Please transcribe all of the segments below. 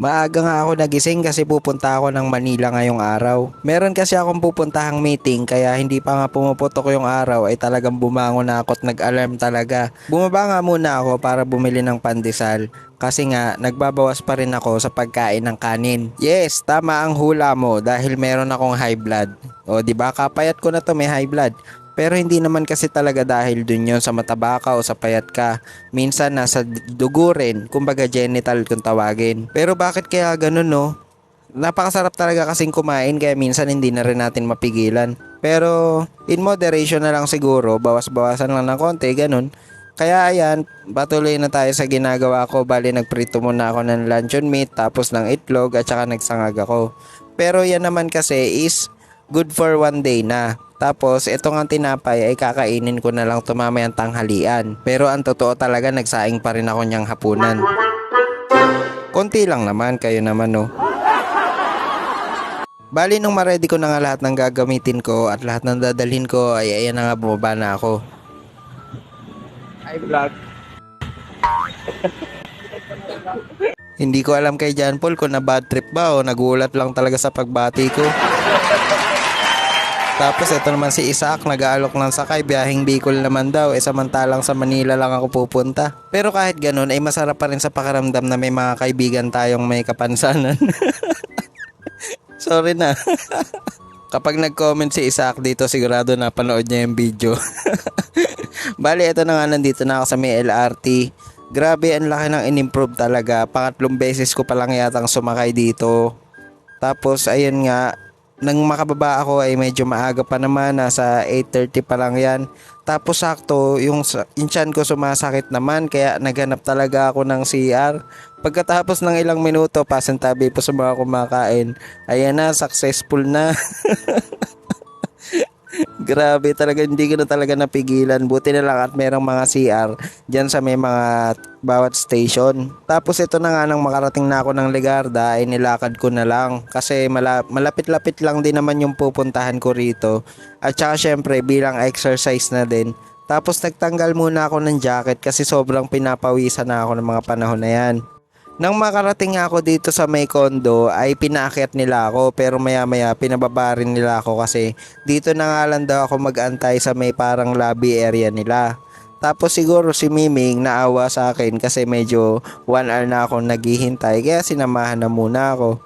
Maaga nga ako nagising kasi pupunta ako ng Manila ngayong araw. Meron kasi akong pupuntahang meeting kaya hindi pa nga pumuputok yung araw ay talagang bumangon na ako at nag-alarm talaga. Bumaba nga muna ako para bumili ng pandesal kasi nga nagbabawas pa rin ako sa pagkain ng kanin. Yes, tama ang hula mo dahil meron akong high blood. O di ba kapayat ko na to, may high blood. Pero hindi naman kasi talaga dahil dun yon sa mataba ka o sa payat ka. Minsan nasa dugo rin, kumbaga genital kung tawagin. Pero bakit kaya ganun no? Napakasarap talaga kasing kumain kaya minsan hindi na rin natin mapigilan. Pero in moderation na lang siguro, bawas-bawasan lang ng konti, ganun. Kaya ayan, patuloy na tayo sa ginagawa ko. Bali nagprito muna ako ng luncheon meat, tapos ng itlog at saka nagsangag ako. Pero yan naman kasi is good for one day na. Tapos ito nga tinapay ay kakainin ko na lang tumamayang tanghalian. Pero ang totoo talaga nagsaing pa rin ako niyang hapunan. Konti lang naman, kayo naman no. Bali nung ma-ready ko na nga lahat ng gagamitin ko at lahat ng dadalhin ko ay ayan na nga bumaba na ako. Hi vlog. Hindi ko alam kay John Paul kung na bad trip ba o nagulat lang talaga sa pagbati ko. Tapos ito naman si Isaac, nag-aalok ng sakay, biyaheng Bicol naman daw, samantalang sa Manila lang ako pupunta. Pero kahit ganun ay masarap pa rin sa pakiramdam na may mga kaibigan tayong may kapansanan. Sorry na. Kapag nag-comment si Isaac dito, sigurado napanood niya yung video. Bali, ito na nga, nandito na ako sa may LRT. Grabe, ang laki ng in-improve talaga. Pangatlong beses ko pa lang yatang sumakay dito. Tapos, ayun nga, nang makababa ako ay medyo maaga pa naman, nasa 8:30 pa lang yan. Tapos sakto, yung tiyan ko sumasakit naman kaya naghanap talaga ako ng CR. Pagkatapos ng ilang minuto, pasintabi po sa mga kumakain. Ayan na, successful na. Grabe talaga, hindi ko na talaga napigilan. Buti na lang at merong mga CR dyan sa may mga bawat station. Tapos ito na nga, nang makarating na ako ng Legarda ay nilakad ko na lang kasi malapit-lapit lang din naman yung pupuntahan ko rito. At saka syempre bilang exercise na din. Tapos nagtanggal muna ako ng jacket kasi sobrang pinapawisan na ako ng mga panahon na yan. Nang makarating ako dito sa may condo ay pinaakyat nila ako, pero maya maya pinababa rin nila ako kasi dito na nga lang daw ako mag-antay sa may parang lobby area nila. Tapos siguro si Miming naawa sa akin kasi medyo 1 hour na akong naghihintay kaya sinamahan na muna ako.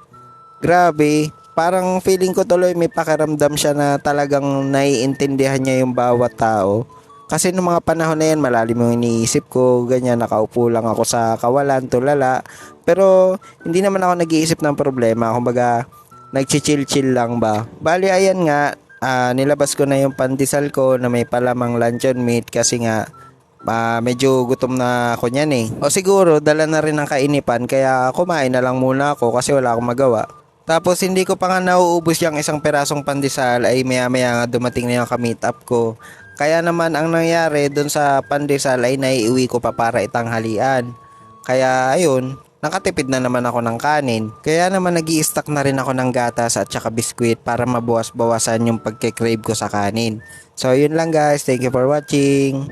Grabe, parang feeling ko tuloy may pakiramdam siya na talagang naiintindihan niya yung bawat tao. Kasi nung mga panahon na yan, malalim yung iniisip ko, ganyan, nakaupo lang ako sa kawalan, tulala. Pero hindi naman ako nag-iisip ng problema, kumbaga nagchichill-chill lang ba. Bali ayan nga, nilabas ko na yung pandesal ko na may palamang luncheon meat kasi nga medyo gutom na ako niyan eh. O siguro dala na rin ng kainipan kaya kumain na lang muna ako kasi wala akong magawa. Tapos hindi ko pa nga nauubos yung isang perasong pandesal ay maya maya nga dumating na yung ka-meet up ko. Kaya naman ang nangyari dun sa pandesal ay naiiwi ko pa para itanghalian. Kaya ayun, nakatipid na naman ako ng kanin. Kaya naman nag-i-stock na rin ako ng gatas at saka biskwit para mabawas-bawasan yung pagke-crave ko sa kanin. So yun lang guys, thank you for watching.